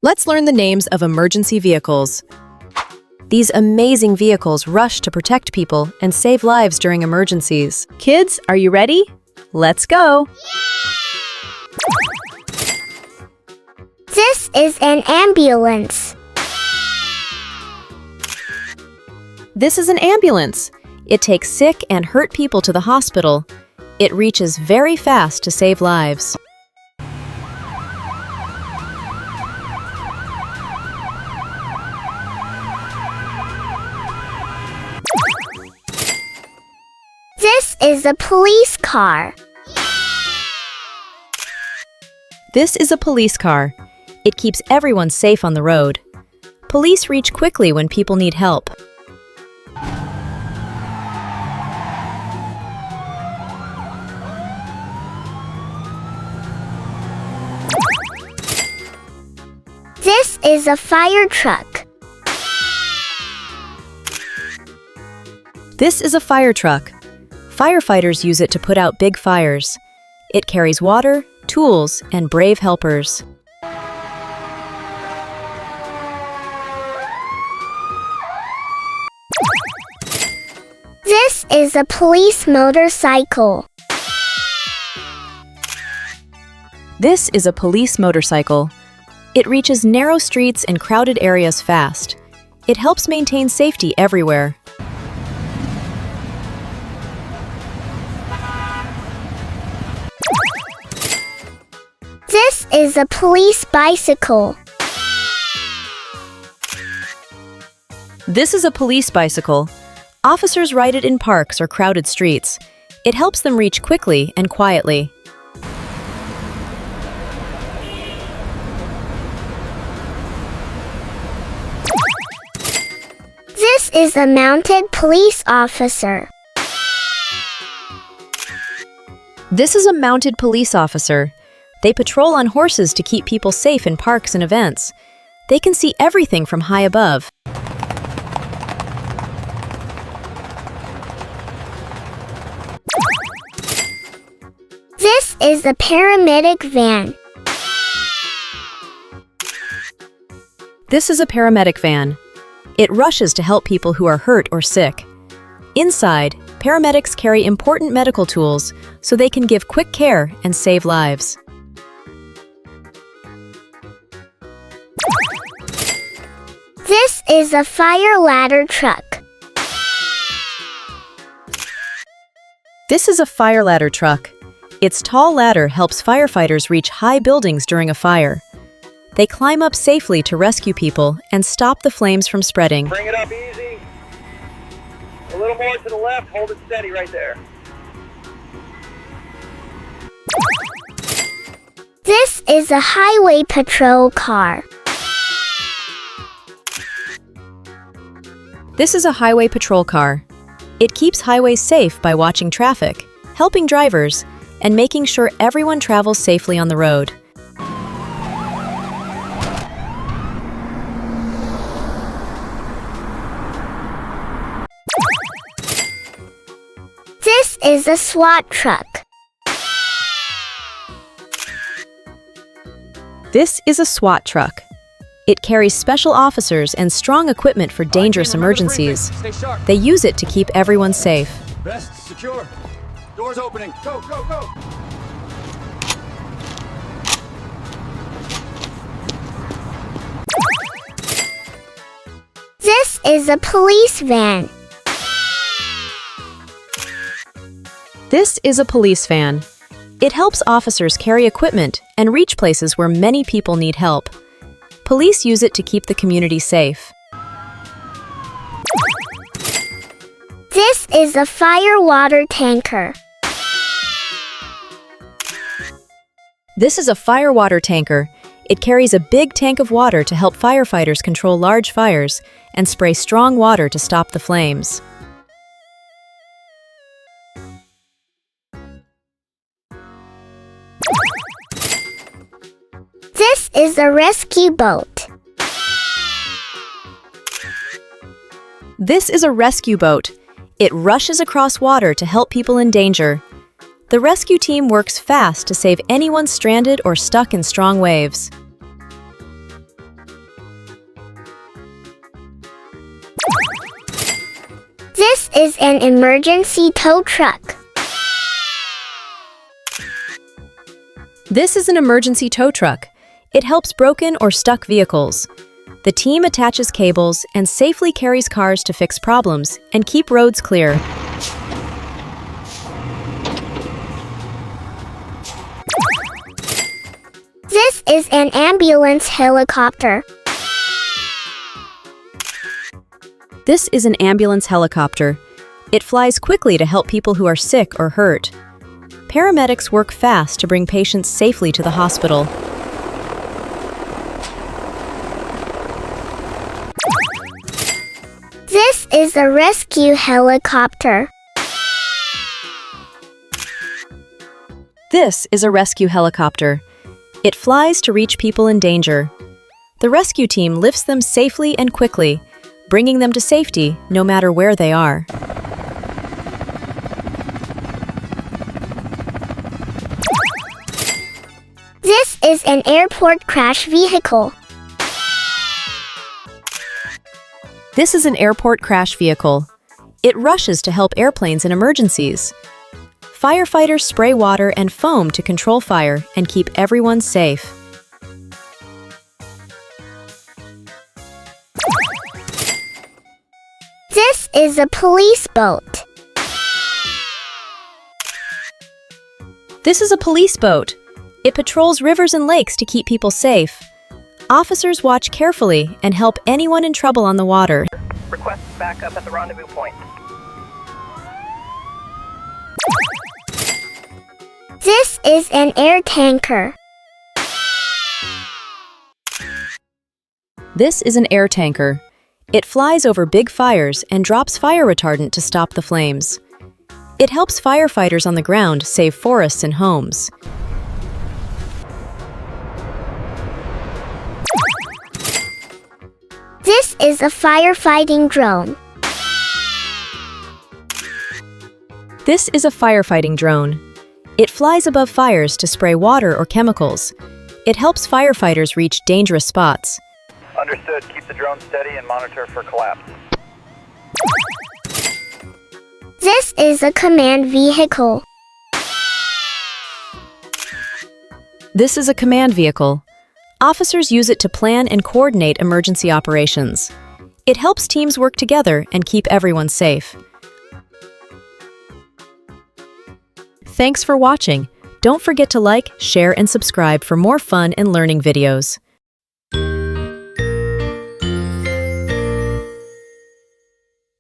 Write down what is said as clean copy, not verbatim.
Let's learn the names of emergency vehicles. These amazing vehicles rush to protect people and save lives during emergencies. Kids, are you ready? Let's go! This is an ambulance. This is an ambulance. It takes sick and hurt people to the hospital. It reaches very fast to save lives. This is a police car. This is a police car. It keeps everyone safe on the road. Police reach quickly when people need help. This is a fire truck. This is a fire truck. Firefighters use it to put out big fires. It carries water, tools, and brave helpers. This is a police motorcycle. This is a police motorcycle. It reaches narrow streets and crowded areas fast. It helps maintain safety everywhere. This is a police bicycle. This is a police bicycle. Officers ride it in parks or crowded streets. It helps them reach quickly and quietly. This is a mounted police officer. This is a mounted police officer. They patrol on horses to keep people safe in parks and events. They can see everything from high above. This is a paramedic van. This is a paramedic van. It rushes to help people who are hurt or sick. Inside, paramedics carry important medical tools so they can give quick care and save lives. This is a fire ladder truck. This is a fire ladder truck. Its tall ladder helps firefighters reach high buildings during a fire. They climb up safely to rescue people and stop the flames from spreading. Bring it up easy. A little more to the left. Hold it steady right there. This is a highway patrol car. This is a highway patrol car. It keeps highways safe by watching traffic, helping drivers, and making sure everyone travels safely on the road. This is a SWAT truck. This is a SWAT truck. It carries special officers and strong equipment for dangerous emergencies. They use it to keep everyone safe. Vest secure. Doors opening. Go, go, go. This is a police van. This is a police van. It helps officers carry equipment and reach places where many people need help. Police use it to keep the community safe. This is a fire water tanker. This is a fire water tanker. It carries a big tank of water to help firefighters control large fires and spray strong water to stop the flames. This is a rescue boat. This is a rescue boat. It rushes across water to help people in danger. The rescue team works fast to save anyone stranded or stuck in strong waves. is an emergency tow truck. This is an emergency tow truck. It helps broken or stuck vehicles. The team attaches cables and safely carries cars to fix problems and keep roads clear. This is an ambulance helicopter. This is an ambulance helicopter. It flies quickly to help people who are sick or hurt. Paramedics work fast to bring patients safely to the hospital. This is a rescue helicopter. This is a rescue helicopter. It flies to reach people in danger. The rescue team lifts them safely and quickly, bringing them to safety no matter where they are. This is an airport crash vehicle. This is an airport crash vehicle. It rushes to help airplanes in emergencies. Firefighters spray water and foam to control fire and keep everyone safe. This is a police boat. This is a police boat. It patrols rivers and lakes to keep people safe. Officers watch carefully and help anyone in trouble on the water. Request backup at the rendezvous point. This is an air tanker. This is an air tanker. It flies over big fires and drops fire retardant to stop the flames. It helps firefighters on the ground save forests and homes. This is a firefighting drone. This is a firefighting drone. It flies above fires to spray water or chemicals. It helps firefighters reach dangerous spots. Understood. Keep the drone steady and monitor for collapse. This is a command vehicle. This is a command vehicle. Officers use it to plan and coordinate emergency operations. It helps teams work together and keep everyone safe. Thanks for watching. Don't forget to like, share, and subscribe for more fun and learning videos.